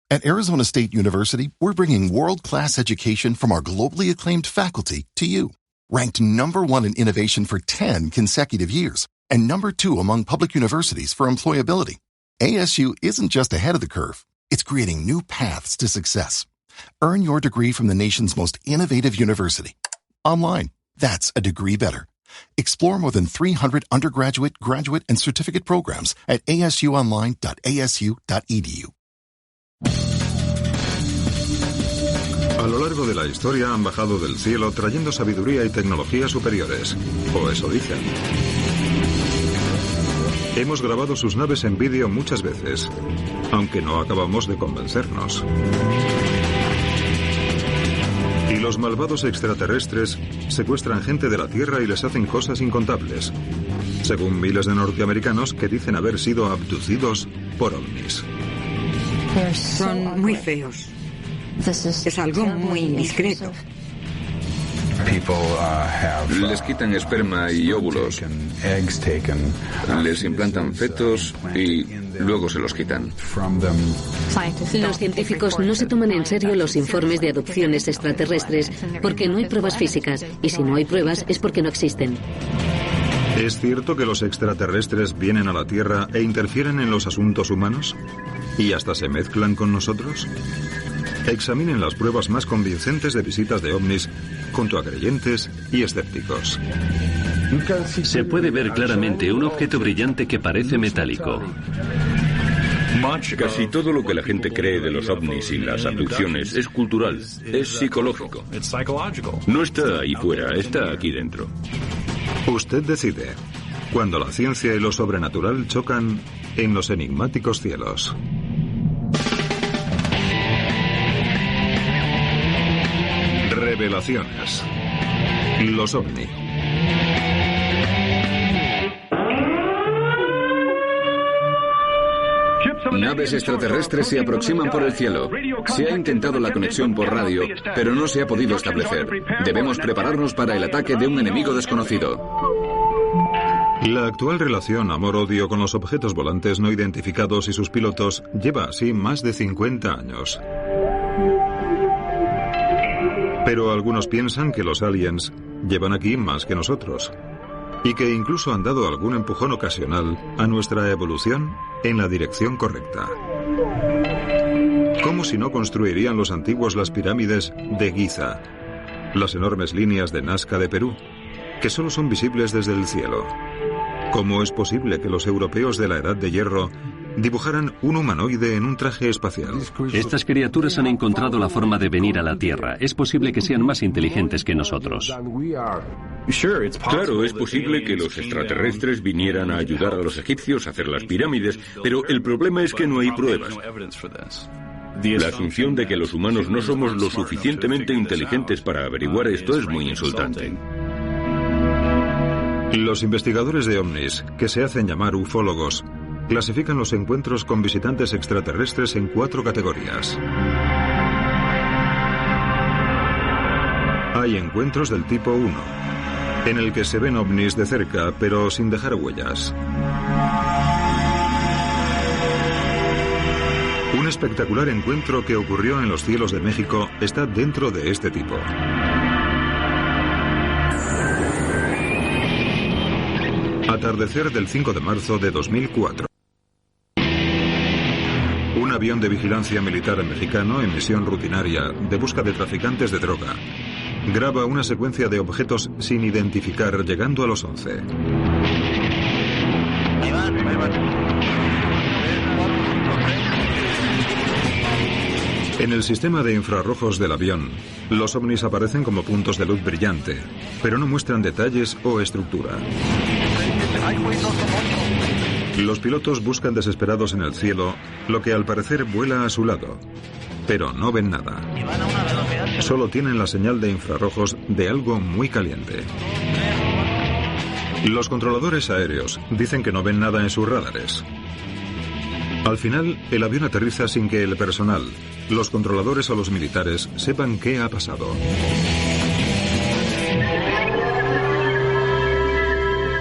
At Arizona State University, we're bringing world-class education from our globally acclaimed faculty to you. Ranked #1 in innovation for 10 consecutive years and #2 among public universities for employability. ASU isn't just ahead of the curve, it's creating new paths to success. Earn your degree from the nation's most innovative university. Online, that's a degree better. Explore more than 300 undergraduate, graduate, and certificate programs at asuonline.asu.edu. A lo largo de la historia han bajado del cielo trayendo sabiduría y tecnologías superiores, o eso dicen. Hemos grabado sus naves en vídeo muchas veces, aunque no acabamos de convencernos. Y los malvados extraterrestres secuestran gente de la Tierra y les hacen cosas incontables, según miles de norteamericanos que dicen haber sido abducidos por ovnis. Son muy feos. Es algo muy indiscreto. Les quitan esperma y óvulos, les implantan fetos y luego se los quitan. Los científicos no se toman en serio los informes de adopciones extraterrestres porque no hay pruebas físicas, y si no hay pruebas es porque no existen. ¿Es cierto que los extraterrestres vienen a la Tierra e interfieren en los asuntos humanos? ¿Y hasta se mezclan con nosotros? Examinen las pruebas más convincentes de visitas de ovnis junto a creyentes y escépticos. Se puede ver claramente un objeto brillante que parece metálico. Casi todo lo que la gente cree de los ovnis y las abducciones es cultural, es psicológico. No está ahí fuera, está aquí dentro. Usted decide, cuando la ciencia y lo sobrenatural chocan en los enigmáticos cielos. Revelaciones. Los ovni. Naves extraterrestres se aproximan por el cielo. Se ha intentado la conexión por radio, pero no se ha podido establecer. Debemos prepararnos para el ataque de un enemigo desconocido. La actual relación amor-odio con los objetos volantes no identificados y sus pilotos lleva así más de 50 años. Pero algunos piensan que los aliens llevan aquí más que nosotros y que incluso han dado algún empujón ocasional a nuestra evolución en la dirección correcta. ¿Cómo si no construirían los antiguos las pirámides de Giza, las enormes líneas de Nazca de Perú, que solo son visibles desde el cielo? ¿Cómo es posible que los europeos de la Edad de Hierro dibujaran un humanoide en un traje espacial? Estas criaturas han encontrado la forma de venir a la Tierra. Es posible que sean más inteligentes que nosotros. Claro, es posible que los extraterrestres vinieran a ayudar a los egipcios a hacer las pirámides, pero el problema es que no hay pruebas. La asunción de que los humanos no somos lo suficientemente inteligentes para averiguar esto es muy insultante. Los investigadores de ovnis, que se hacen llamar ufólogos, clasifican los encuentros con visitantes extraterrestres en 4 categorías. Hay encuentros del tipo 1, en el que se ven ovnis de cerca, pero sin dejar huellas. Un espectacular encuentro que ocurrió en los cielos de México está dentro de este tipo. Atardecer del 5 de marzo de 2004. Un avión de vigilancia militar mexicano en misión rutinaria de busca de traficantes de droga graba una secuencia de objetos sin identificar llegando a los 11. En el sistema de infrarrojos del avión, los ovnis aparecen como puntos de luz brillante, pero no muestran detalles o estructura. Los pilotos buscan desesperados en el cielo lo que al parecer vuela a su lado, pero no ven nada. Solo tienen la señal de infrarrojos de algo muy caliente. Los controladores aéreos dicen que no ven nada en sus radares. Al final, el avión aterriza sin que el personal, los controladores o los militares sepan qué ha pasado.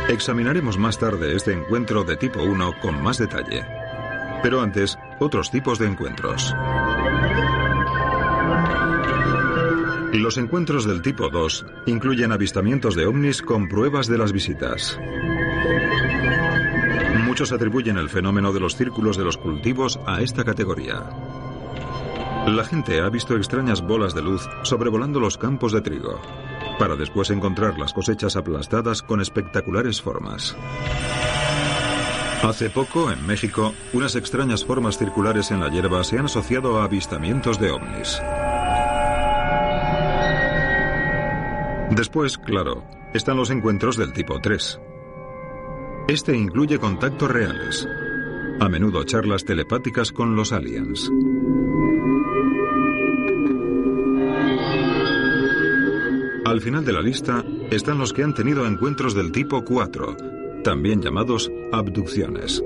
Examinaremos más tarde este encuentro de tipo 1 con más detalle. Pero antes, otros tipos de encuentros. Los encuentros del tipo 2 incluyen avistamientos de ovnis con pruebas de las visitas. Muchos atribuyen el fenómeno de los círculos de los cultivos a esta categoría. La gente ha visto extrañas bolas de luz sobrevolando los campos de trigo, para después encontrar las cosechas aplastadas con espectaculares formas. Hace poco, en México, unas extrañas formas circulares en la hierba se han asociado a avistamientos de ovnis. Después, claro, están los encuentros del tipo 3. Este incluye contactos reales, a menudo charlas telepáticas con los aliens. Al final de la lista están los que han tenido encuentros del tipo 4, también llamados abducciones.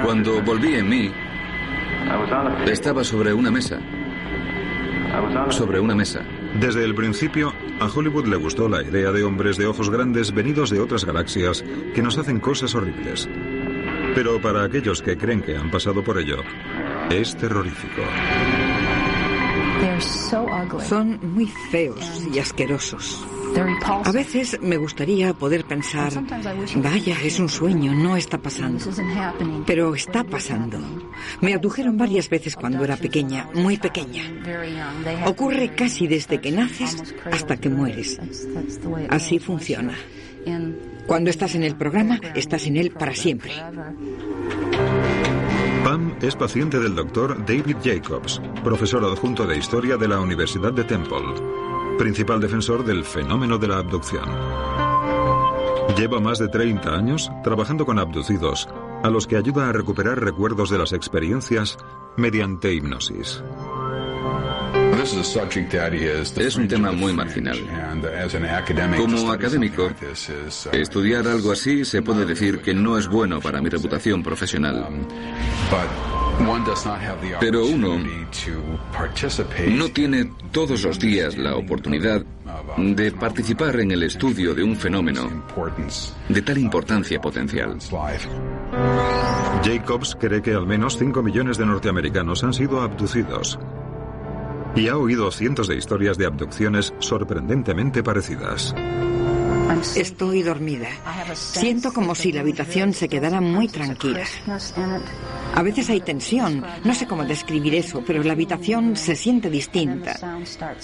Cuando volví en mí, estaba sobre una mesa. Desde el principio, a Hollywood le gustó la idea de hombres de ojos grandes venidos de otras galaxias que nos hacen cosas horribles. Pero para aquellos que creen que han pasado por ello, es terrorífico. Son muy feos y asquerosos. A veces me gustaría poder pensar, vaya, es un sueño, no está pasando. Pero está pasando. Me abdujeron varias veces cuando era pequeña, muy pequeña. Ocurre casi desde que naces hasta que mueres. Así funciona. Cuando estás en el programa, estás en él para siempre. Pam es paciente del doctor David Jacobs, profesor adjunto de Historia de la Universidad de Temple, principal defensor del fenómeno de la abducción. Lleva más de 30 años trabajando con abducidos, a los que ayuda a recuperar recuerdos de las experiencias mediante hipnosis. Es un tema muy marginal. Como académico, estudiar algo así se puede decir que no es bueno para mi reputación profesional. Pero uno no tiene todos los días la oportunidad de participar en el estudio de un fenómeno de tal importancia potencial. Jacobs cree que al menos 5 millones de norteamericanos han sido abducidos. Y ha oído cientos de historias de abducciones sorprendentemente parecidas. Estoy dormida. Siento como si la habitación se quedara muy tranquila. A veces hay tensión. No sé cómo describir eso, pero la habitación se siente distinta.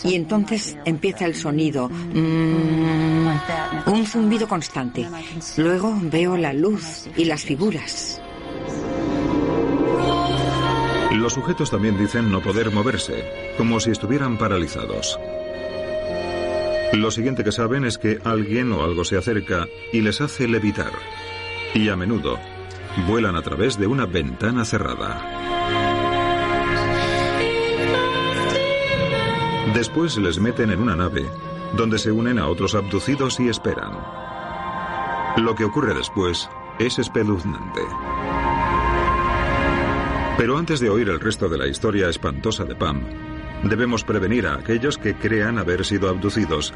Y entonces empieza el sonido. Un zumbido constante. Luego veo la luz y las figuras. Los sujetos también dicen no poder moverse, como si estuvieran paralizados. Lo siguiente que saben es que alguien o algo se acerca y les hace levitar. Y a menudo vuelan a través de una ventana cerrada. Después les meten en una nave, donde se unen a otros abducidos y esperan. Lo que ocurre después es espeluznante. Pero antes de oír el resto de la historia espantosa de Pam, debemos prevenir a aquellos que crean haber sido abducidos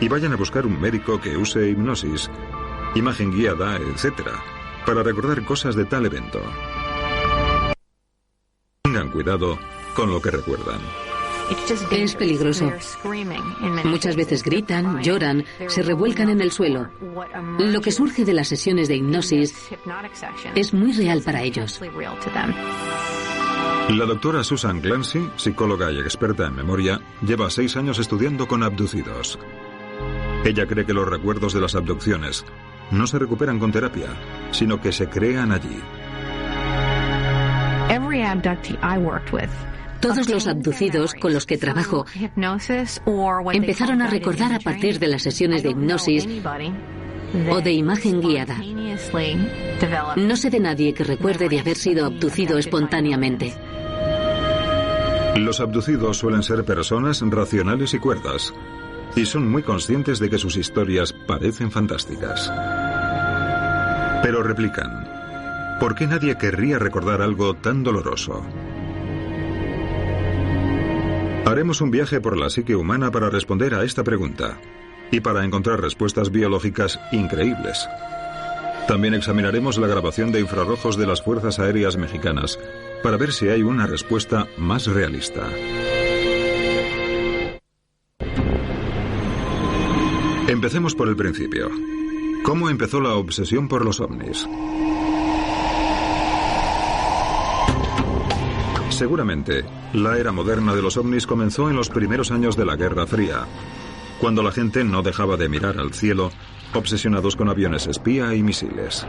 y vayan a buscar un médico que use hipnosis, imagen guiada, etc., para recordar cosas de tal evento. Tengan cuidado con lo que recuerdan. Es peligroso. Muchas veces gritan, lloran, se revuelcan en el suelo. Lo que surge de las sesiones de hipnosis es muy real para ellos. La doctora Susan Clancy, psicóloga y experta en memoria, lleva 6 años estudiando con abducidos. Ella cree que los recuerdos de las abducciones no se recuperan con terapia, sino que se crean allí. Todos los abducidos con los que trabajo empezaron a recordar a partir de las sesiones de hipnosis o de imagen guiada. No sé de nadie que recuerde de haber sido abducido espontáneamente. Los abducidos suelen ser personas racionales y cuerdas, y son muy conscientes de que sus historias parecen fantásticas. Pero replican: ¿por qué nadie querría recordar algo tan doloroso? Haremos un viaje por la psique humana para responder a esta pregunta y para encontrar respuestas biológicas increíbles. También examinaremos la grabación de infrarrojos de las Fuerzas Aéreas Mexicanas para ver si hay una respuesta más realista. Empecemos por el principio. ¿Cómo empezó la obsesión por los ovnis? Seguramente, la era moderna de los ovnis comenzó en los primeros años de la Guerra Fría, cuando la gente no dejaba de mirar al cielo, obsesionados con aviones espía y misiles.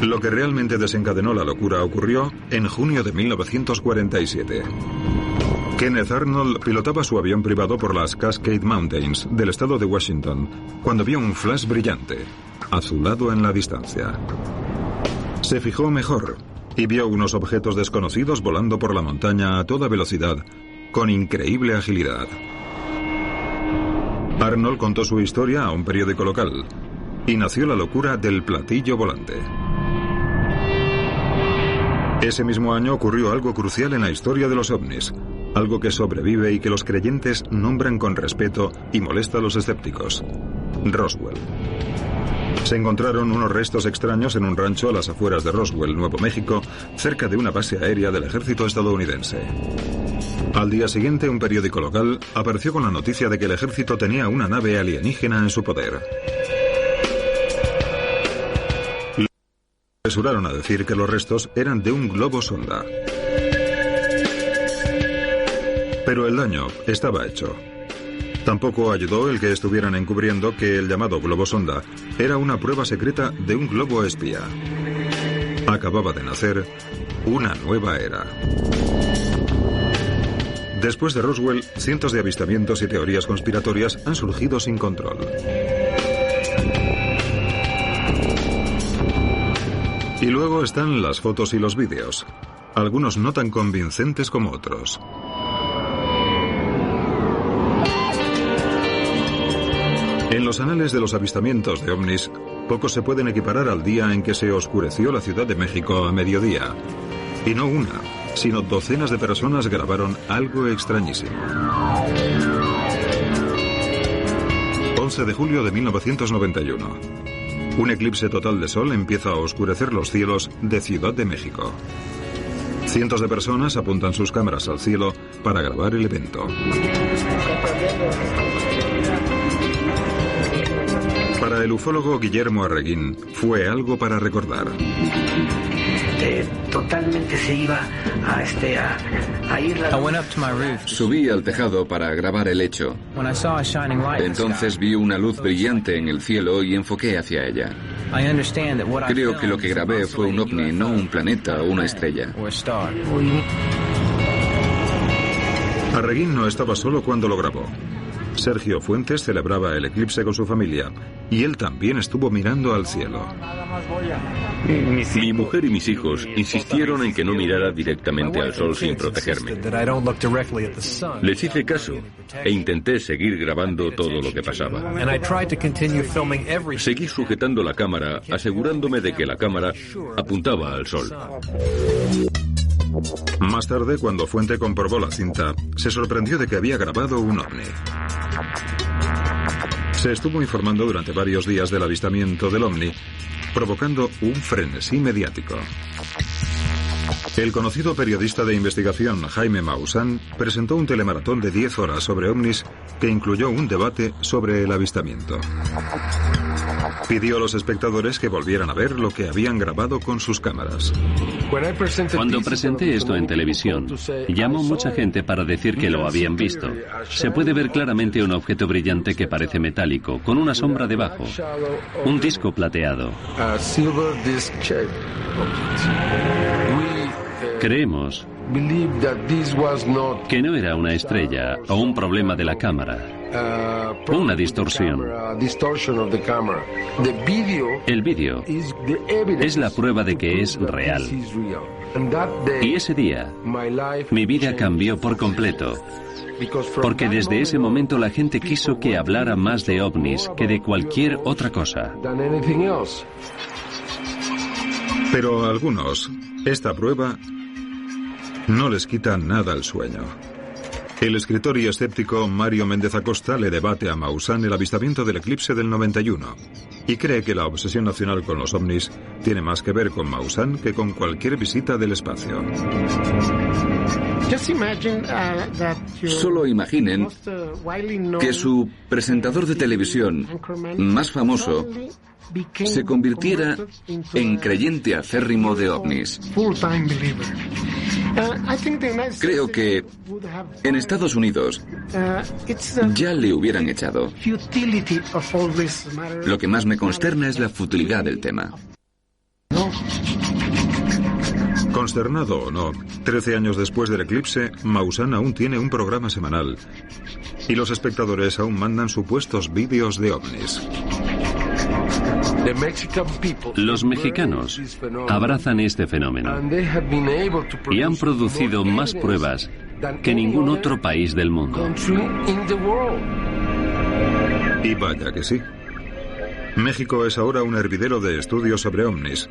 Lo que realmente desencadenó la locura ocurrió en junio de 1947. Kenneth Arnold pilotaba su avión privado por las Cascade Mountains del estado de Washington cuando vio un flash brillante, azulado en la distancia. Se fijó mejor y vio unos objetos desconocidos volando por la montaña a toda velocidad, con increíble agilidad. Arnold contó su historia a un periódico local y nació la locura del platillo volante. Ese mismo año ocurrió algo crucial en la historia de los ovnis, algo que sobrevive y que los creyentes nombran con respeto y molesta a los escépticos: Roswell. Se encontraron unos restos extraños en un rancho a las afueras de Roswell, Nuevo México, cerca de una base aérea del ejército estadounidense. Al día siguiente, un periódico local apareció con la noticia de que el ejército tenía una nave alienígena en su poder. Apresuraron a decir que los restos eran de un globo sonda. Pero el daño estaba hecho. Tampoco ayudó el que estuvieran encubriendo que el llamado globo sonda era una prueba secreta de un globo espía. Acababa de nacer una nueva era. Después de Roswell, cientos de avistamientos y teorías conspiratorias han surgido sin control. Y luego están las fotos y los vídeos, algunos no tan convincentes como otros. En los anales de los avistamientos de ovnis, pocos se pueden equiparar al día en que se oscureció la Ciudad de México a mediodía. Y no una, sino docenas de personas grabaron algo extrañísimo. 11 de julio de 1991. Un eclipse total de sol empieza a oscurecer los cielos de Ciudad de México. Cientos de personas apuntan sus cámaras al cielo para grabar el evento. Para el ufólogo Guillermo Arreguín fue algo para recordar. Totalmente se iba a ir la... Subí al tejado para grabar el hecho. Entonces vi una luz brillante en el cielo y enfoqué hacia ella. Creo que lo que grabé fue un ovni, no un planeta o una estrella. Arreguín no estaba solo cuando lo grabó. Sergio Fuentes celebraba el eclipse con su familia y él también estuvo mirando al cielo. Mi mujer y mis hijos insistieron en que no mirara directamente al sol sin protegerme. Les hice caso e intenté seguir grabando todo lo que pasaba. Seguí sujetando la cámara, asegurándome de que la cámara apuntaba al sol. Más tarde, cuando Fuente comprobó la cinta, se sorprendió de que había grabado un ovni. Se estuvo informando durante varios días del avistamiento del ovni, provocando un frenesí mediático. El conocido periodista de investigación Jaime Maussan presentó un telemaratón de 10 horas sobre ovnis que incluyó un debate sobre el avistamiento. Pidió a los espectadores que volvieran a ver lo que habían grabado con sus cámaras. Cuando presenté esto en televisión, llamó mucha gente para decir que lo habían visto. Se puede ver claramente un objeto brillante que parece metálico, con una sombra debajo. Un disco plateado. Creemos que no era una estrella o un problema de la cámara. Una distorsión. El vídeo es la prueba de que es real. Y ese día, mi vida cambió por completo. Porque desde ese momento la gente quiso que hablara más de ovnis que de cualquier otra cosa. Pero a algunos, esta prueba no les quita nada el sueño. El escritor y escéptico Mario Méndez Acosta le debate a Maussan el avistamiento del eclipse del 91 y cree que la obsesión nacional con los ovnis tiene más que ver con Maussan que con cualquier visita del espacio. Solo imaginen que su presentador de televisión más famoso se convirtiera en creyente acérrimo de ovnis. Creo que en Estados Unidos ya le hubieran echado. Lo que más me consterna es la futilidad del tema. Consternado o no, 13 años después del eclipse, Maussan aún tiene un programa semanal y los espectadores aún mandan supuestos vídeos de ovnis. Los mexicanos abrazan este fenómeno y han producido más pruebas que ningún otro país del mundo. Y vaya que sí. México es ahora un hervidero de estudios sobre ovnis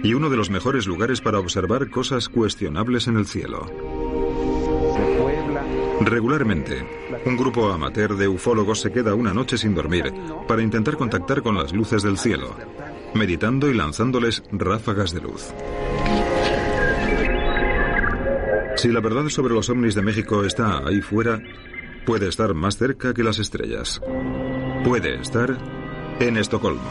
y uno de los mejores lugares para observar cosas cuestionables en el cielo. Regularmente, un grupo amateur de ufólogos se queda una noche sin dormir para intentar contactar con las luces del cielo, meditando y lanzándoles ráfagas de luz. Si la verdad sobre los ovnis de México está ahí fuera, puede estar más cerca que las estrellas. Puede estar en Estocolmo.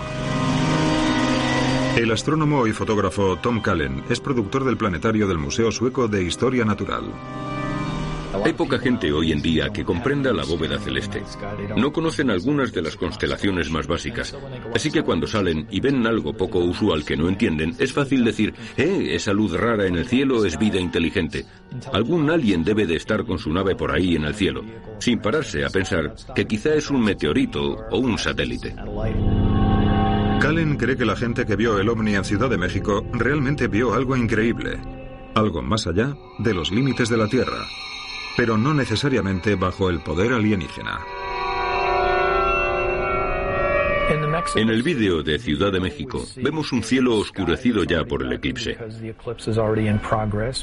El astrónomo y fotógrafo Tom Kallen es productor del planetario del Museo Sueco de Historia Natural. Hay poca gente hoy en día que comprenda la bóveda celeste. No conocen algunas de las constelaciones más básicas. Así que cuando salen y ven algo poco usual que no entienden, es fácil decir, esa luz rara en el cielo es vida inteligente. Algún alien debe de estar con su nave por ahí en el cielo, sin pararse a pensar que quizá es un meteorito o un satélite. Kallen cree que la gente que vio el ovni en Ciudad de México realmente vio algo increíble, algo más allá de los límites de la Tierra, pero no necesariamente bajo el poder alienígena. En el vídeo de Ciudad de México vemos un cielo oscurecido ya por el eclipse.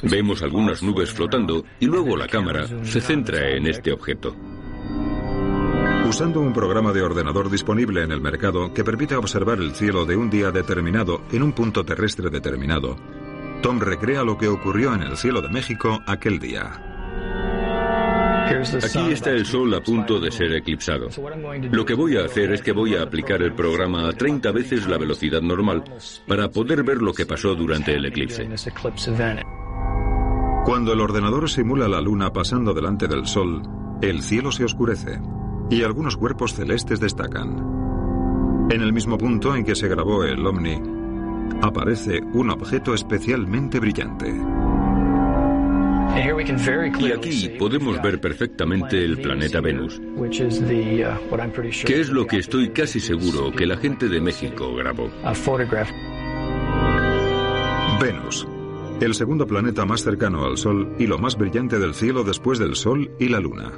Vemos algunas nubes flotando y luego la cámara se centra en este objeto. Usando un programa de ordenador disponible en el mercado que permite observar el cielo de un día determinado en un punto terrestre determinado, Tom recrea lo que ocurrió en el cielo de México aquel día. Aquí está el sol a punto de ser eclipsado. Lo que voy a hacer es que voy a aplicar el programa a 30 veces la velocidad normal para poder ver lo que pasó durante el eclipse. Cuando el ordenador simula la luna pasando delante del sol, el cielo se oscurece y algunos cuerpos celestes destacan. En el mismo punto en que se grabó el ovni, aparece un objeto especialmente brillante. Y aquí podemos ver perfectamente el planeta Venus, que es lo que estoy casi seguro que la gente de México grabó. Venus, el segundo planeta más cercano al Sol y lo más brillante del cielo después del Sol y la Luna.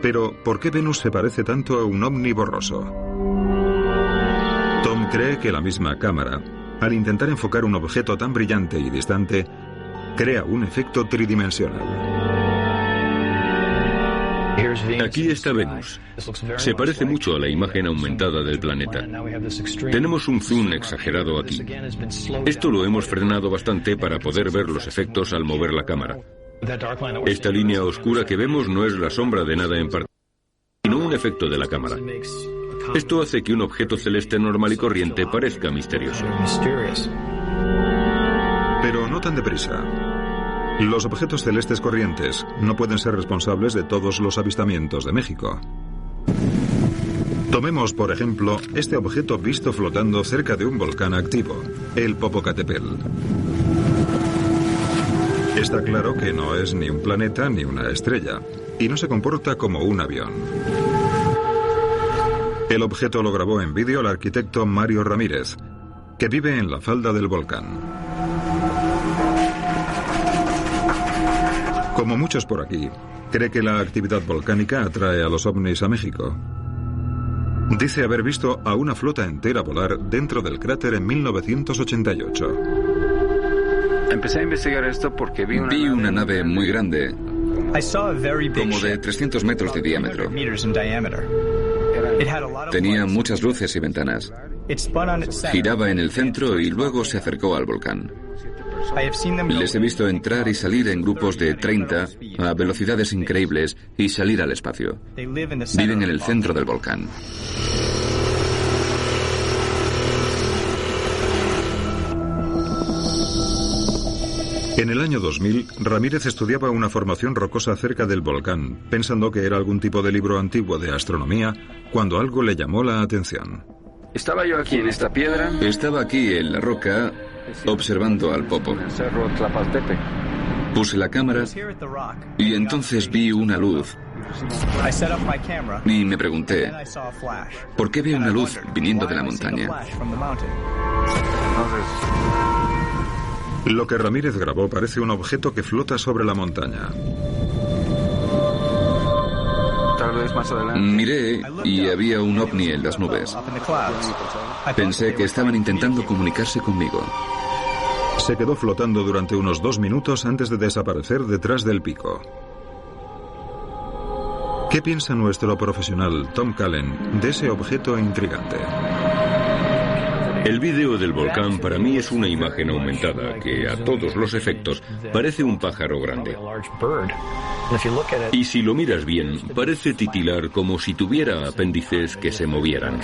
Pero, ¿por qué Venus se parece tanto a un ovni borroso? Tom cree que la misma cámara, al intentar enfocar un objeto tan brillante y distante, crea un efecto tridimensional. Aquí está Venus. Se parece mucho a la imagen aumentada del planeta. Tenemos un zoom exagerado aquí. Esto lo hemos frenado bastante para poder ver los efectos al mover la cámara. Esta línea oscura que vemos no es la sombra de nada en particular, sino un efecto de la cámara. Esto hace que un objeto celeste normal y corriente parezca misterioso. Pero no tan deprisa. Los objetos celestes corrientes no pueden ser responsables de todos los avistamientos de México. Tomemos, por ejemplo, este objeto visto flotando cerca de un volcán activo, el Popocatépetl. Está claro que no es ni un planeta ni una estrella, y no se comporta como un avión. El objeto lo grabó en vídeo el arquitecto Mario Ramírez, que vive en la falda del volcán. Como muchos por aquí, cree que la actividad volcánica atrae a los ovnis a México. Dice haber visto a una flota entera volar dentro del cráter en 1988. Empecé a investigar esto porque vi una nave muy grande, como de 300 metros de diámetro. Tenía muchas luces y ventanas. Giraba en el centro y luego se acercó al volcán. Les he visto entrar y salir en grupos de 30 a velocidades increíbles y salir al espacio. Viven en el centro del volcán. En el año 2000, Ramírez estudiaba una formación rocosa cerca del volcán, pensando que era algún tipo de libro antiguo de astronomía, cuando algo le llamó la atención. Estaba yo aquí en esta piedra. Estaba aquí en la roca, observando al Popo. Puse la cámara y entonces vi una luz. Y me pregunté, ¿por qué veo una luz viniendo de la montaña? Lo que Ramírez grabó parece un objeto que flota sobre la montaña. Miré y había un ovni en las nubes. Pensé que estaban intentando comunicarse conmigo. Se quedó flotando durante unos 2 minutos antes de desaparecer detrás del pico. ¿Qué piensa nuestro profesional Tom Cullen de ese objeto intrigante? El vídeo del volcán para mí es una imagen aumentada que a todos los efectos parece un pájaro grande. Y si lo miras bien, parece titilar como si tuviera apéndices que se movieran.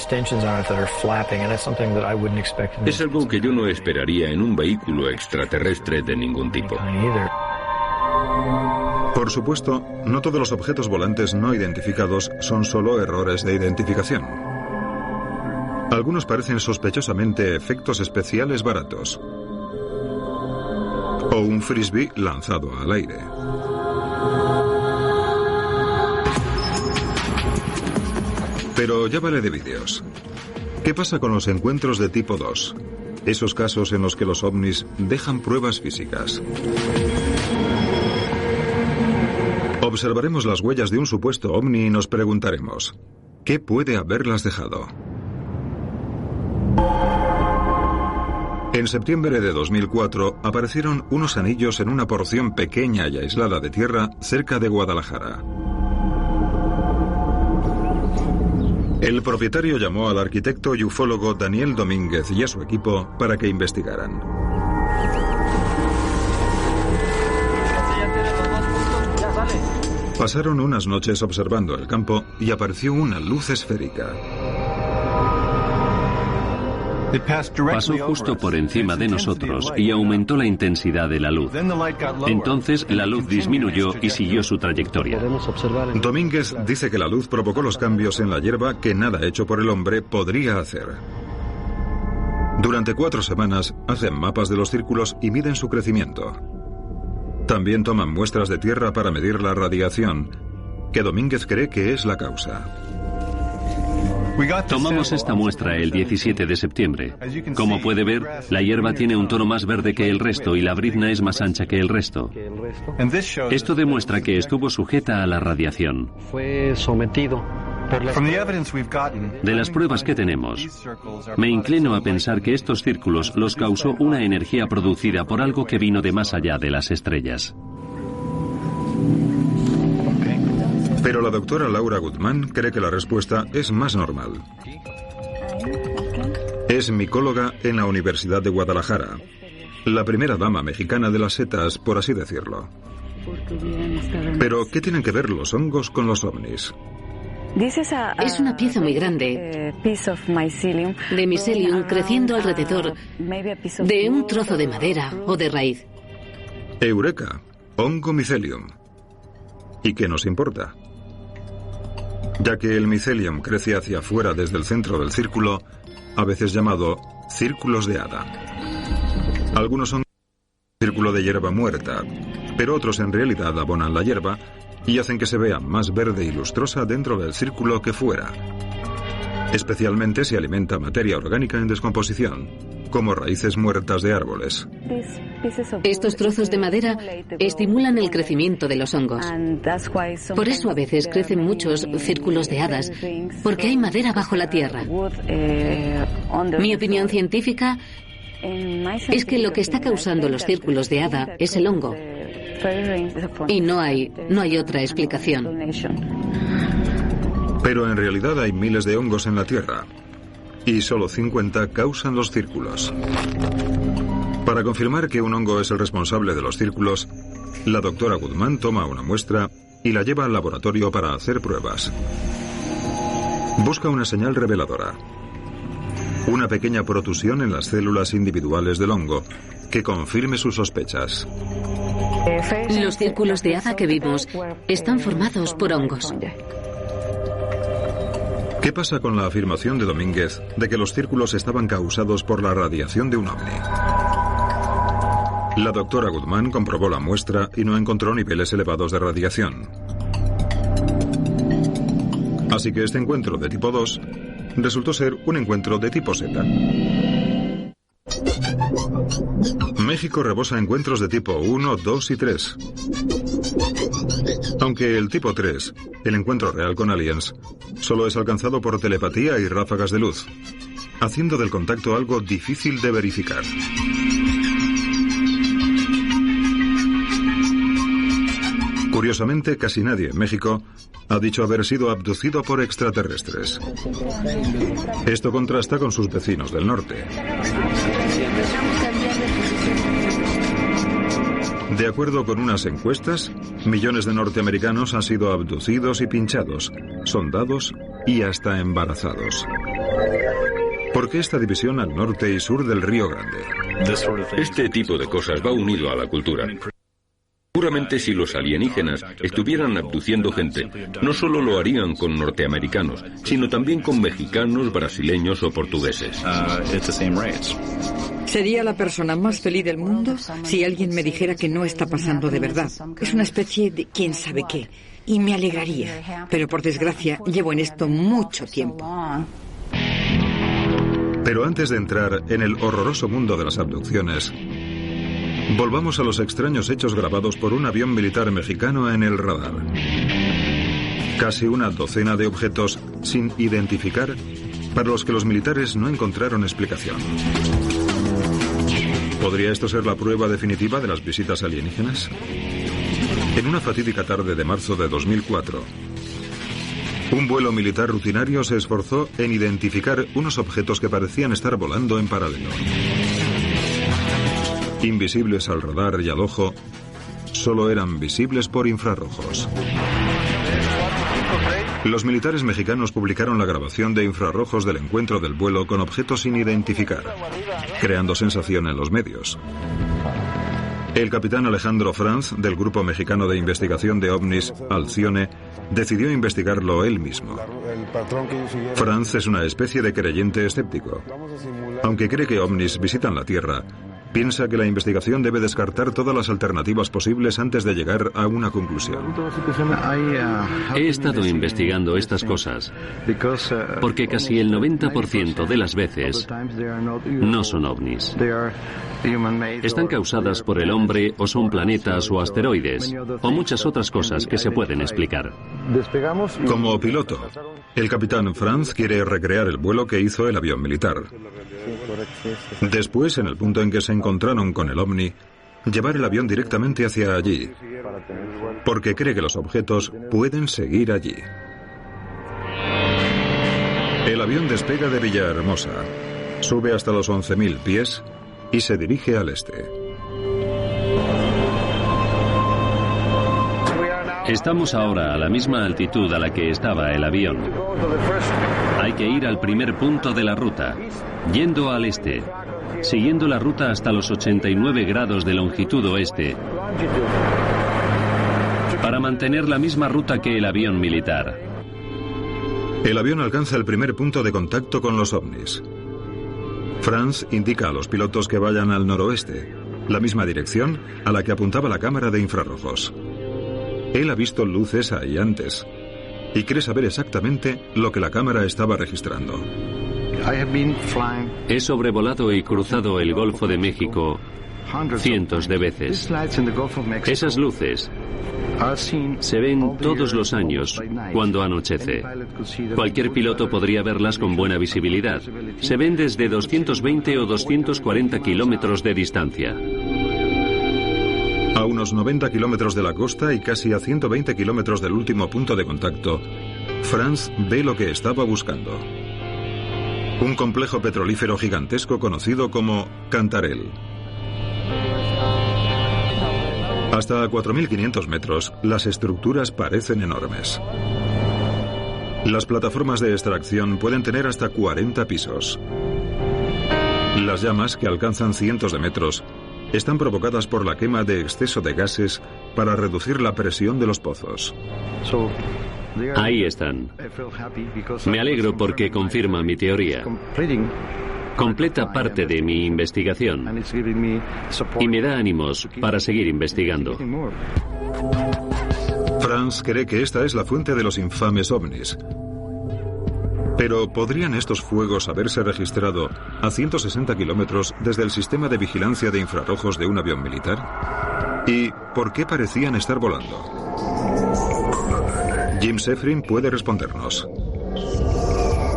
Es algo que yo no esperaría en un vehículo extraterrestre de ningún tipo. Por supuesto, no todos los objetos volantes no identificados son solo errores de identificación. Algunos parecen sospechosamente efectos especiales baratos. O un frisbee lanzado al aire. Pero ya vale de vídeos. ¿Qué pasa con los encuentros de tipo 2? Esos casos en los que los ovnis dejan pruebas físicas. Observaremos las huellas de un supuesto ovni y nos preguntaremos, ¿qué puede haberlas dejado? En septiembre de 2004 aparecieron unos anillos en una porción pequeña y aislada de tierra cerca de Guadalajara. El propietario llamó al arquitecto y ufólogo Daniel Domínguez y a su equipo para que investigaran. Pasaron unas noches observando el campo y apareció una luz esférica. Pasó justo por encima de nosotros y aumentó la intensidad de la luz. Entonces la luz disminuyó y siguió su trayectoria. Domínguez dice que la luz provocó los cambios en la hierba que nada hecho por el hombre podría hacer. Durante 4 semanas hacen mapas de los círculos y miden su crecimiento. También toman muestras de tierra para medir la radiación, que Domínguez cree que es la causa. Tomamos esta muestra el 17 de septiembre. Como puede ver, la hierba tiene un tono más verde que el resto y la brizna es más ancha que el resto. Esto demuestra que estuvo sujeta a la radiación. Fue sometido. De las pruebas que tenemos, me inclino a pensar que estos círculos los causó una energía producida por algo que vino de más allá de las estrellas. Pero la doctora Laura Guzmán cree que la respuesta es más normal. Es micóloga en la Universidad de Guadalajara, la primera dama mexicana de las setas, por así decirlo. Pero, ¿qué tienen que ver los hongos con los ovnis? Es una pieza muy grande de miselium creciendo alrededor de un trozo de madera o de raíz. Eureka, hongo micelium. ¿Y qué nos importa? Ya que el micelium crece hacia afuera desde el centro del círculo, a veces llamado círculos de hada. Algunos son círculo de hierba muerta, pero otros en realidad abonan la hierba y hacen que se vea más verde y lustrosa dentro del círculo que fuera. Especialmente si alimenta materia orgánica en descomposición, como raíces muertas de árboles. Estos trozos de madera estimulan el crecimiento de los hongos. Por eso a veces crecen muchos círculos de hadas, porque hay madera bajo la tierra. Mi opinión científica es que lo que está causando los círculos de hada es el hongo. Y no hay otra explicación. Pero en realidad hay miles de hongos en la Tierra y solo 50 causan los círculos. Para confirmar que un hongo es el responsable de los círculos, la doctora Guzmán toma una muestra y la lleva al laboratorio para hacer pruebas. Busca una señal reveladora, una pequeña protusión en las células individuales del hongo que confirme sus sospechas. Los círculos de hada que vimos están formados por hongos. ¿Qué pasa con la afirmación de Domínguez de que los círculos estaban causados por la radiación de un ovni? La doctora Guzmán comprobó la muestra y no encontró niveles elevados de radiación. Así que este encuentro de tipo 2 resultó ser un encuentro de tipo Z. México rebosa encuentros de tipo 1, 2 y 3. Aunque el tipo 3, el encuentro real con aliens, solo es alcanzado por telepatía y ráfagas de luz, haciendo del contacto algo difícil de verificar. Curiosamente, casi nadie en México ha dicho haber sido abducido por extraterrestres. Esto contrasta con sus vecinos del norte. De acuerdo con unas encuestas, millones de norteamericanos han sido abducidos y pinchados, sondados y hasta embarazados. ¿Por qué esta división al norte y sur del Río Grande? Este tipo de cosas va unido a la cultura. Seguramente si los alienígenas estuvieran abduciendo gente, no solo lo harían con norteamericanos, sino también con mexicanos, brasileños o portugueses. Sería la persona más feliz del mundo si alguien me dijera que no está pasando de verdad. Es una especie de quién sabe qué. Y me alegraría. Pero por desgracia llevo en esto mucho tiempo. Pero antes de entrar en el horroroso mundo de las abducciones, volvamos a los extraños hechos grabados por un avión militar mexicano en el radar. Casi una docena de objetos sin identificar para los que los militares no encontraron explicación. ¿Podría esto ser la prueba definitiva de las visitas alienígenas? En una fatídica tarde de marzo de 2004, un vuelo militar rutinario se esforzó en identificar unos objetos que parecían estar volando en paralelo. Invisibles al radar y al ojo, solo eran visibles por infrarrojos. Los militares mexicanos publicaron la grabación de infrarrojos del encuentro del vuelo con objetos sin identificar, creando sensación en los medios. El capitán Alejandro Franz, del Grupo Mexicano de Investigación de OVNIs, Alcione, decidió investigarlo él mismo. Franz es una especie de creyente escéptico. Aunque cree que OVNIs visitan la Tierra, piensa que la investigación debe descartar todas las alternativas posibles antes de llegar a una conclusión. He estado investigando estas cosas porque casi el 90% de las veces no son ovnis. Están causadas por el hombre o son planetas o asteroides o muchas otras cosas que se pueden explicar. Como piloto, el capitán Franz quiere recrear el vuelo que hizo el avión militar. Después, en el punto en que se encontraron con el ovni, llevar el avión directamente hacia allí, porque cree que los objetos pueden seguir allí. El avión despega de Villahermosa, sube hasta los 11.000 pies y se dirige al este. Estamos ahora a la misma altitud a la que estaba el avión. Hay que ir al primer punto de la ruta, yendo al este, siguiendo la ruta hasta los 89 grados de longitud oeste, para mantener la misma ruta que el avión militar. El avión alcanza el primer punto de contacto con los ovnis. Franz indica a los pilotos que vayan al noroeste, la misma dirección a la que apuntaba la cámara de infrarrojos. Él ha visto luces ahí antes y cree saber exactamente lo que la cámara estaba registrando. He sobrevolado y cruzado el Golfo de México cientos de veces. Esas luces se ven todos los años cuando anochece. Cualquier piloto podría verlas con buena visibilidad. Se ven desde 220 o 240 kilómetros de distancia. A unos 90 kilómetros de la costa y casi a 120 kilómetros del último punto de contacto, Franz ve lo que estaba buscando. Un complejo petrolífero gigantesco conocido como Cantarell. Hasta a 4.500 metros, las estructuras parecen enormes. Las plataformas de extracción pueden tener hasta 40 pisos. Las llamas, que alcanzan cientos de metros, están provocadas por la quema de exceso de gases para reducir la presión de los pozos. Ahí están. Me alegro porque confirma mi teoría. Completa parte de mi investigación y me da ánimos para seguir investigando. Franz cree que esta es la fuente de los infames ovnis. Pero ¿podrían estos fuegos haberse registrado a 160 kilómetros desde el sistema de vigilancia de infrarrojos de un avión militar? ¿Y por qué parecían estar volando? Jim Sefrin puede respondernos.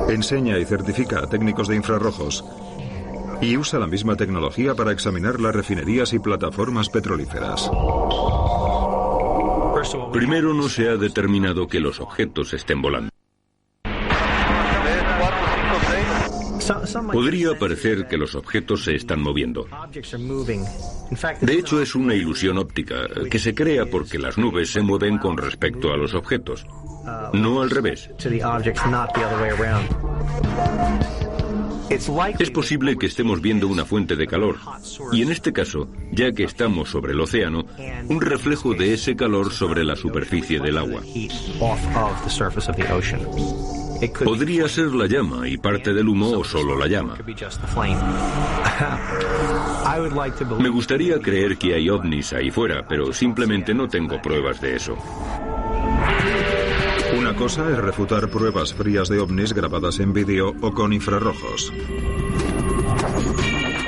Enseña y certifica a técnicos de infrarrojos y usa la misma tecnología para examinar las refinerías y plataformas petrolíferas. Primero, no se ha determinado que los objetos estén volando. Podría parecer que los objetos se están moviendo. De hecho, es una ilusión óptica que se crea porque las nubes se mueven con respecto a los objetos, no al revés. Es posible que estemos viendo una fuente de calor, y en este caso, ya que estamos sobre el océano, un reflejo de ese calor sobre la superficie del agua. Podría ser la llama y parte del humo o solo la llama. Me gustaría creer que hay ovnis ahí fuera, pero simplemente no tengo pruebas de eso. Una cosa es refutar pruebas frías de ovnis grabadas en vídeo o con infrarrojos.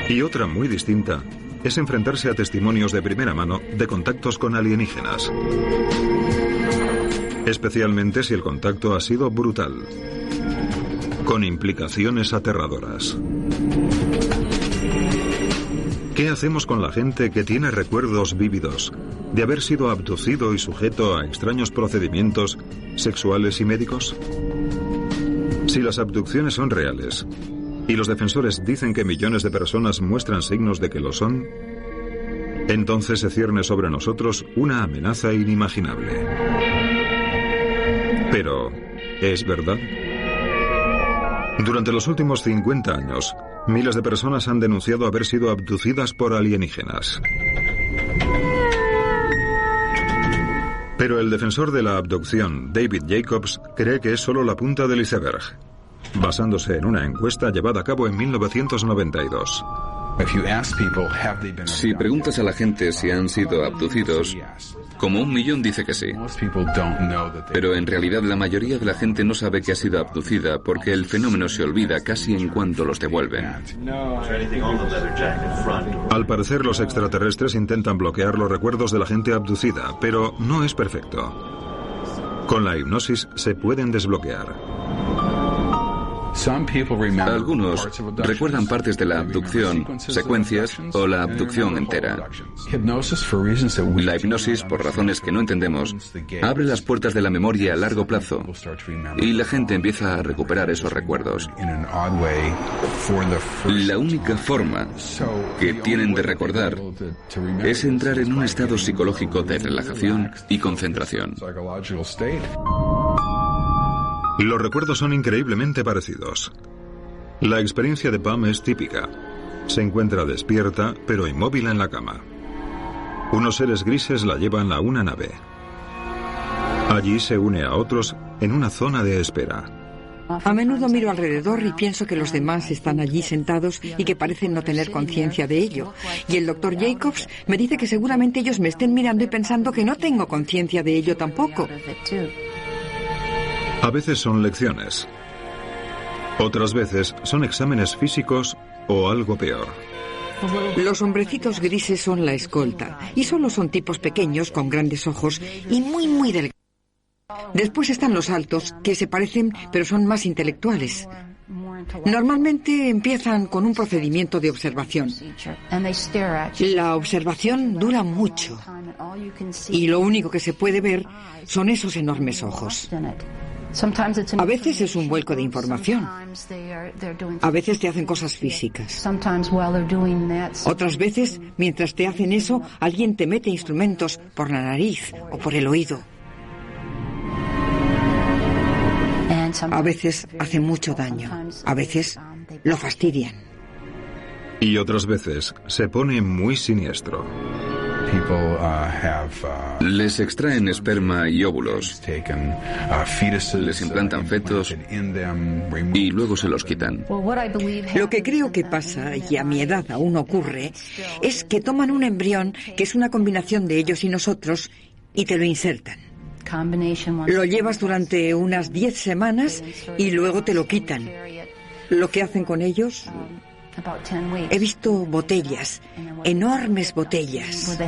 Y otra muy distinta es enfrentarse a testimonios de primera mano de contactos con alienígenas. Especialmente si el contacto ha sido brutal, con implicaciones aterradoras. ¿Qué hacemos con la gente que tiene recuerdos vívidos de haber sido abducido y sujeto a extraños procedimientos sexuales y médicos? Si las abducciones son reales y los defensores dicen que millones de personas muestran signos de que lo son, entonces se cierne sobre nosotros una amenaza inimaginable. Pero, ¿es verdad? Durante los últimos 50 años, miles de personas han denunciado haber sido abducidas por alienígenas. Pero el defensor de la abducción, David Jacobs, cree que es solo la punta del iceberg, basándose en una encuesta llevada a cabo en 1992. Si preguntas a la gente si han sido abducidos, como 1 millón dice que sí. Pero en realidad la mayoría de la gente no sabe que ha sido abducida porque el fenómeno se olvida casi en cuanto los devuelven. Al parecer, los extraterrestres intentan bloquear los recuerdos de la gente abducida, pero no es perfecto. Con la hipnosis se pueden desbloquear. Algunos recuerdan partes de la abducción, secuencias o la abducción entera. La hipnosis, por razones que no entendemos, abre las puertas de la memoria a largo plazo y la gente empieza a recuperar esos recuerdos. La única forma que tienen de recordar es entrar en un estado psicológico de relajación y concentración. Los recuerdos son increíblemente parecidos. La experiencia de Pam es típica. Se encuentra despierta, pero inmóvil en la cama. Unos seres grises la llevan a una nave. Allí se une a otros en una zona de espera. A menudo miro alrededor y pienso que los demás están allí sentados y que parecen no tener conciencia de ello. Y el Dr. Jacobs me dice que seguramente ellos me estén mirando y pensando que no tengo conciencia de ello tampoco. A veces son lecciones. Otras veces son exámenes físicos o algo peor. Los hombrecitos grises son la escolta y solo son tipos pequeños con grandes ojos y muy delgados. Después están los altos, que se parecen pero son más intelectuales. Normalmente empiezan con un procedimiento de observación. La observación dura mucho y lo único que se puede ver son esos enormes ojos. A veces es un vuelco de información. A veces te hacen cosas físicas. Otras veces, mientras te hacen eso, alguien te mete instrumentos por la nariz o por el oído. A veces hacen mucho daño. A veces lo fastidian. Y otras veces se pone muy siniestro. Les extraen esperma y óvulos, les implantan fetos y luego se los quitan. Lo que creo que pasa, y a mi edad aún ocurre, es que toman un embrión que es una combinación de ellos y nosotros y te lo insertan. Lo llevas durante unas 10 semanas y luego te lo quitan. Lo que hacen con ellos... He visto botellas, enormes botellas,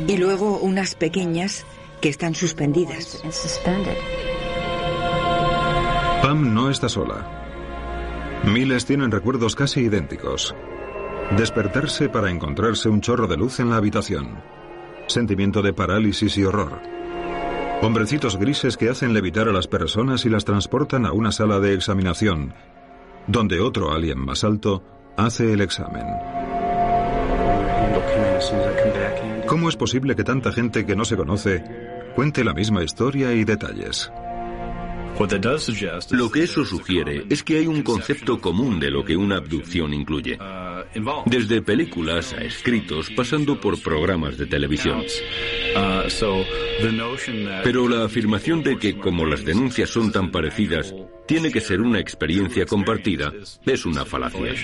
y luego unas pequeñas que están suspendidas. Pam no está sola. Miles tienen recuerdos casi idénticos. Despertarse para encontrarse un chorro de luz en la habitación. Sentimiento de parálisis y horror. Hombrecitos grises que hacen levitar a las personas y las transportan a una sala de examinación, donde otro alien más alto hace el examen. ¿Cómo es posible que tanta gente que no se conoce cuente la misma historia y detalles? Lo que eso sugiere es que hay un concepto común de lo que una abducción incluye. Desde películas a escritos, pasando por programas de televisión. Pero la afirmación de que, como las denuncias son tan parecidas, tiene que ser una experiencia compartida, es una falacia.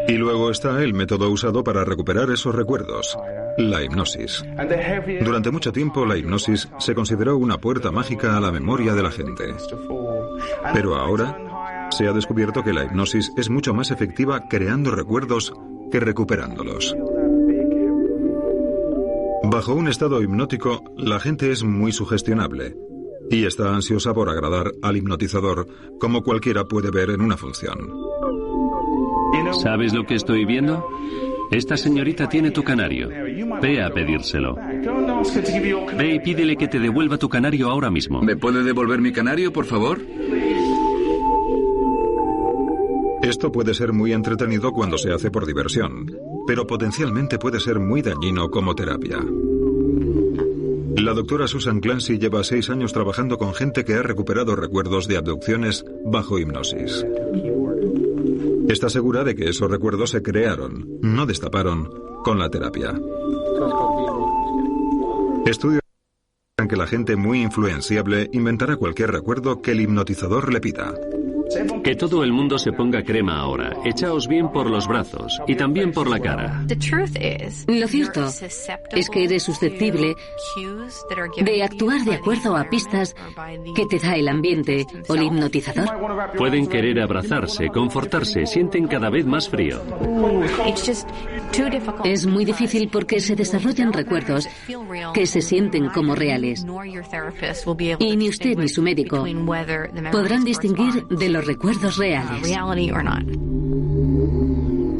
Y luego está el método usado para recuperar esos recuerdos, la hipnosis. Durante mucho tiempo, la hipnosis se consideró una puerta mágica a la memoria de la gente. Pero ahora se ha descubierto que la hipnosis es mucho más efectiva creando recuerdos que recuperándolos. Bajo un estado hipnótico, la gente es muy sugestionable y está ansiosa por agradar al hipnotizador, como cualquiera puede ver en una función. ¿Sabes lo que estoy viendo? Esta señorita tiene tu canario. Ve a pedírselo. Ve y pídele que te devuelva tu canario ahora mismo. ¿Me puede devolver mi canario, por favor? Esto puede ser muy entretenido cuando se hace por diversión, pero potencialmente puede ser muy dañino como terapia. La doctora Susan Clancy lleva 6 años trabajando con gente que ha recuperado recuerdos de abducciones bajo hipnosis. Está segura de que esos recuerdos se crearon, no destaparon, con la terapia. Estudios muestran que la gente muy influenciable inventará cualquier recuerdo que el hipnotizador le pida. Que todo el mundo se ponga crema ahora. Echaos bien por los brazos y también por la cara. Lo cierto es que eres susceptible de actuar de acuerdo a pistas que te da el ambiente o el hipnotizador. Pueden querer abrazarse, confortarse, sienten cada vez más frío. Es muy difícil porque se desarrollan recuerdos que se sienten como reales. Y ni usted ni su médico podrán distinguir de los recuerdos reales.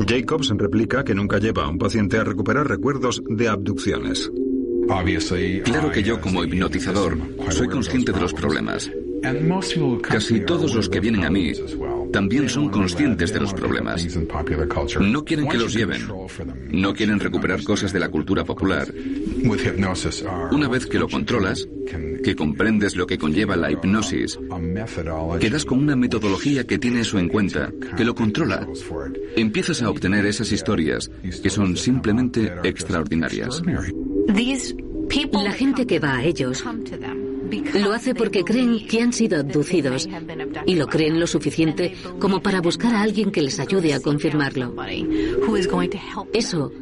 Jacobs replica que nunca lleva a un paciente a recuperar recuerdos de abducciones. Claro que yo, como hipnotizador, soy consciente de los problemas. Casi todos los que vienen a mí también son conscientes de los problemas. No quieren que los lleven. No quieren recuperar cosas de la cultura popular. Una vez que lo controlas, que comprendes lo que conlleva la hipnosis, quedas con una metodología que tiene eso en cuenta, que lo controla. Empiezas a obtener esas historias que son simplemente extraordinarias. La gente que va a ellos lo hace porque creen que han sido abducidos y lo creen lo suficiente como para buscar a alguien que les ayude a confirmarlo. Eso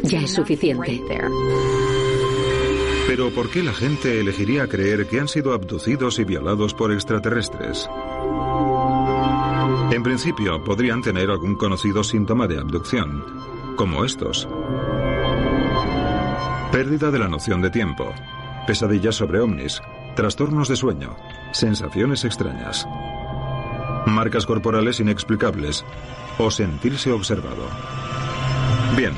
ya es suficiente. Pero ¿por qué la gente elegiría creer que han sido abducidos y violados por extraterrestres? En principio, podrían tener algún conocido síntoma de abducción, como estos. Pérdida de la noción de tiempo, pesadillas sobre ovnis, trastornos de sueño, sensaciones extrañas, marcas corporales inexplicables o sentirse observado. Bien,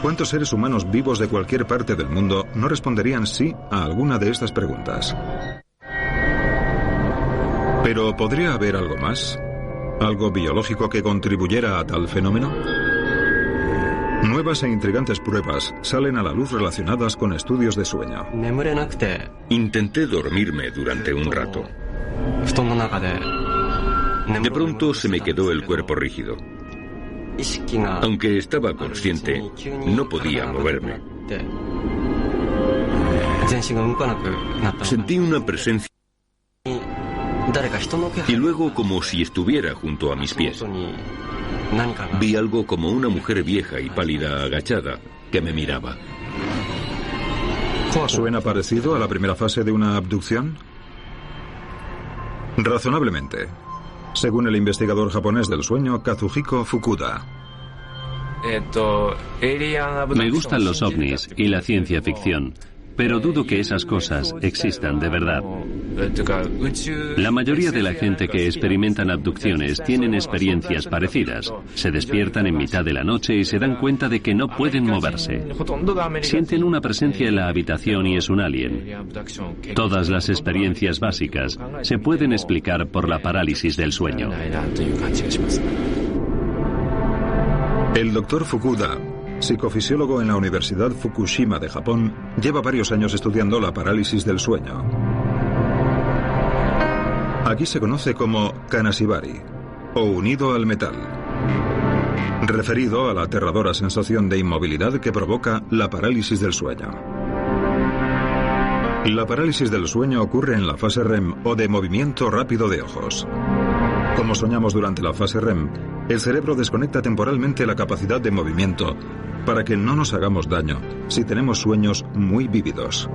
¿cuántos seres humanos vivos de cualquier parte del mundo no responderían sí a alguna de estas preguntas? Pero ¿podría haber algo más? ¿Algo biológico que contribuyera a tal fenómeno? Nuevas e intrigantes pruebas salen a la luz relacionadas con estudios de sueño. Intenté dormirme durante un rato. De pronto se me quedó el cuerpo rígido. Aunque estaba consciente, no podía moverme. Sentí una presencia y luego como si estuviera junto a mis pies. Vi algo como una mujer vieja y pálida agachada que me miraba. ¿Suena parecido a la primera fase de una abducción? Razonablemente, según el investigador japonés del sueño Kazuhiko Fukuda. Me gustan los ovnis y la ciencia ficción, pero dudo que esas cosas existan de verdad. La mayoría de la gente que experimentan abducciones tienen experiencias parecidas. Se despiertan en mitad de la noche y se dan cuenta de que no pueden moverse. Sienten una presencia en la habitación y es un alien. Todas las experiencias básicas se pueden explicar por la parálisis del sueño. El doctor Fukuda, psicofisiólogo en la Universidad Fukushima de Japón, lleva varios años estudiando la parálisis del sueño. Aquí se conoce como kanashibari, o unido al metal, referido a la aterradora sensación de inmovilidad que provoca la parálisis del sueño. La parálisis del sueño ocurre en la fase REM o de movimiento rápido de ojos. Como soñamos durante la fase REM, el cerebro desconecta temporalmente la capacidad de movimiento para que no nos hagamos daño si tenemos sueños muy vívidos.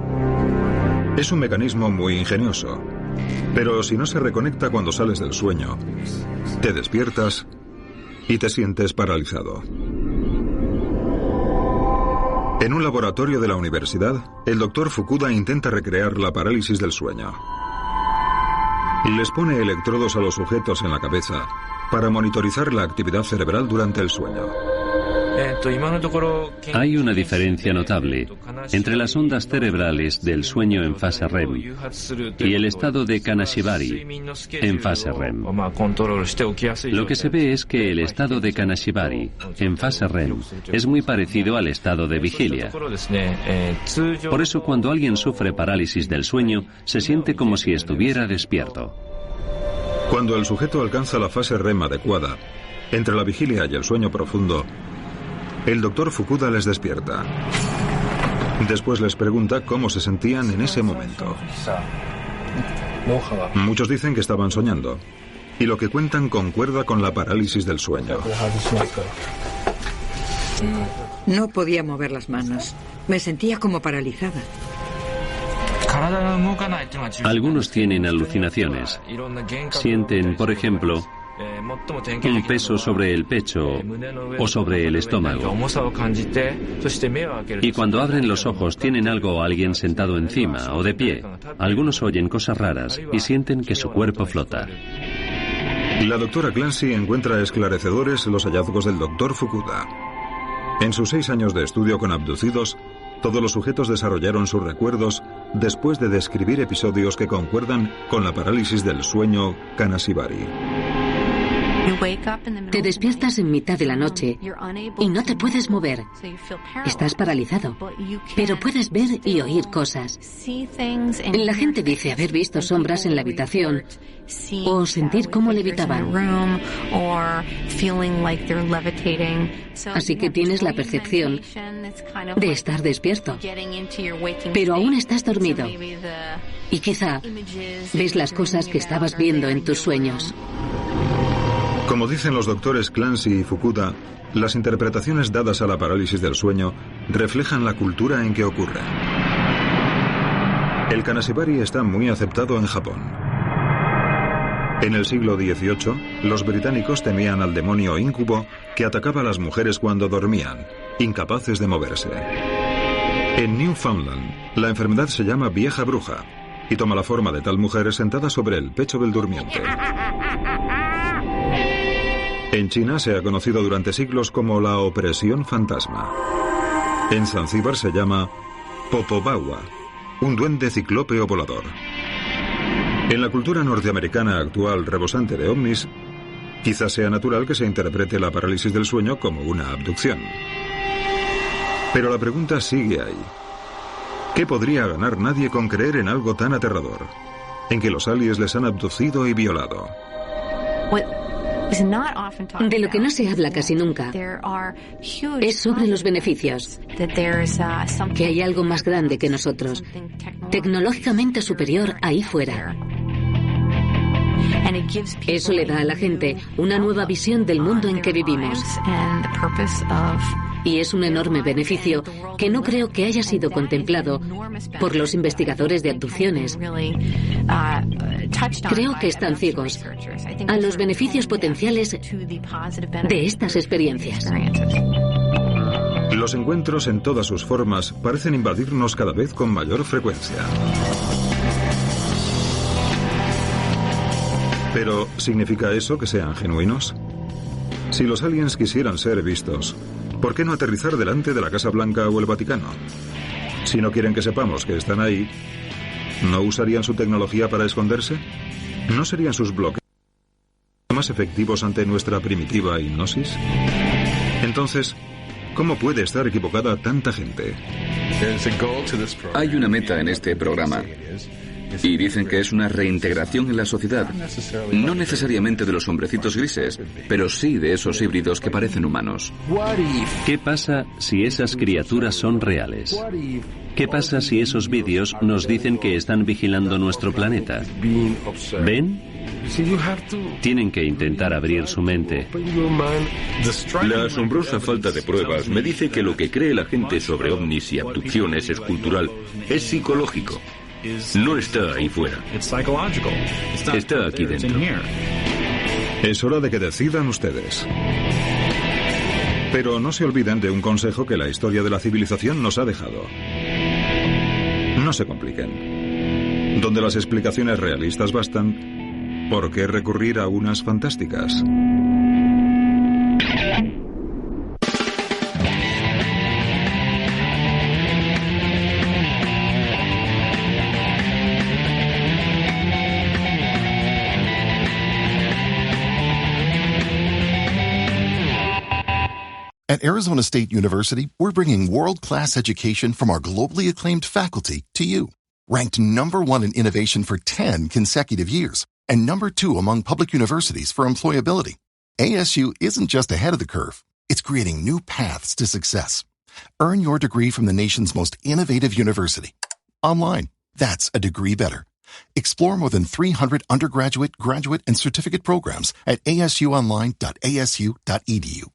Es un mecanismo muy ingenioso, pero si no se reconecta cuando sales del sueño, te despiertas y te sientes paralizado. En un laboratorio de la universidad, el doctor Fukuda intenta recrear la parálisis del sueño. Les pone electrodos a los sujetos en la cabeza para monitorizar la actividad cerebral durante el sueño. Hay una diferencia notable entre las ondas cerebrales del sueño en fase REM y el estado de kanashibari en fase REM. Lo que se ve es que el estado de kanashibari en fase REM es muy parecido al estado de vigilia. Por eso cuando alguien sufre parálisis del sueño, se siente como si estuviera despierto. Cuando el sujeto alcanza la fase REM adecuada, entre la vigilia y el sueño profundo, el doctor Fukuda les despierta. Después les pregunta cómo se sentían en ese momento. Muchos dicen que estaban soñando, y lo que cuentan concuerda con la parálisis del sueño. No podía mover las manos. Me sentía como paralizada. Algunos tienen alucinaciones. Sienten, por ejemplo, un peso sobre el pecho o sobre el estómago. Y cuando abren los ojos tienen algo o alguien sentado encima o de pie. Algunos oyen cosas raras y sienten que su cuerpo flota. La doctora Clancy encuentra esclarecedores los hallazgos del doctor Fukuda. En sus 6 años de estudio con abducidos, todos los sujetos desarrollaron sus recuerdos después de describir episodios que concuerdan con la parálisis del sueño kanashibari. Te despiertas en mitad de la noche y no te puedes mover. Estás paralizado, pero puedes ver y oír cosas. La gente dice haber visto sombras en la habitación o sentir cómo levitaban. Así que tienes la percepción de estar despierto, pero aún estás dormido y quizá ves las cosas que estabas viendo en tus sueños. Como dicen los doctores Clancy y Fukuda, las interpretaciones dadas a la parálisis del sueño reflejan la cultura en que ocurre. El kanashibari está muy aceptado en Japón. En el siglo XVIII, los británicos temían al demonio incubo que atacaba a las mujeres cuando dormían, incapaces de moverse. En Newfoundland, la enfermedad se llama vieja bruja y toma la forma de tal mujer sentada sobre el pecho del durmiente. En China se ha conocido durante siglos como la opresión fantasma. En Zanzíbar se llama Popobawa, un duende ciclópeo volador. En la cultura norteamericana actual rebosante de ovnis, quizás sea natural que se interprete la parálisis del sueño como una abducción. Pero la pregunta sigue ahí. ¿Qué podría ganar nadie con creer en algo tan aterrador? En que los aliens les han abducido y violado. De lo que no se habla casi nunca es sobre los beneficios. Que hay algo más grande que nosotros, tecnológicamente superior ahí fuera. Eso le da a la gente una nueva visión del mundo en que vivimos. Y es un enorme beneficio que no creo que haya sido contemplado por los investigadores de abducciones. Creo que están ciegos a los beneficios potenciales de estas experiencias. Los encuentros en todas sus formas parecen invadirnos cada vez con mayor frecuencia. Pero, ¿significa eso que sean genuinos? Si los aliens quisieran ser vistos, ¿por qué no aterrizar delante de la Casa Blanca o el Vaticano? Si no quieren que sepamos que están ahí, ¿no usarían su tecnología para esconderse? ¿No serían sus bloques más efectivos ante nuestra primitiva hipnosis? Entonces, ¿cómo puede estar equivocada tanta gente? Hay una meta en este programa. Y dicen que es una reintegración en la sociedad. No necesariamente de los hombrecitos grises, pero sí de esos híbridos que parecen humanos. ¿Qué pasa si esas criaturas son reales? ¿Qué pasa si esos vídeos nos dicen que están vigilando nuestro planeta? ¿Ven? Tienen que intentar abrir su mente. La asombrosa falta de pruebas me dice que lo que cree la gente sobre ovnis y abducciones es cultural, es psicológico. No está ahí fuera. Está aquí dentro. Es hora de que decidan ustedes. Pero no se olviden de un consejo que la historia de la civilización nos ha dejado. No se compliquen. Donde las explicaciones realistas bastan, ¿por qué recurrir a unas fantásticas? At Arizona State University, we're bringing world-class education from our globally acclaimed faculty to you. Ranked #1 in innovation for 10 consecutive years and #2 among public universities for employability, ASU isn't just ahead of the curve. It's creating new paths to success. Earn your degree from the nation's most innovative university. Online. That's a degree better. Explore more than 300 undergraduate, graduate, and certificate programs at asuonline.asu.edu.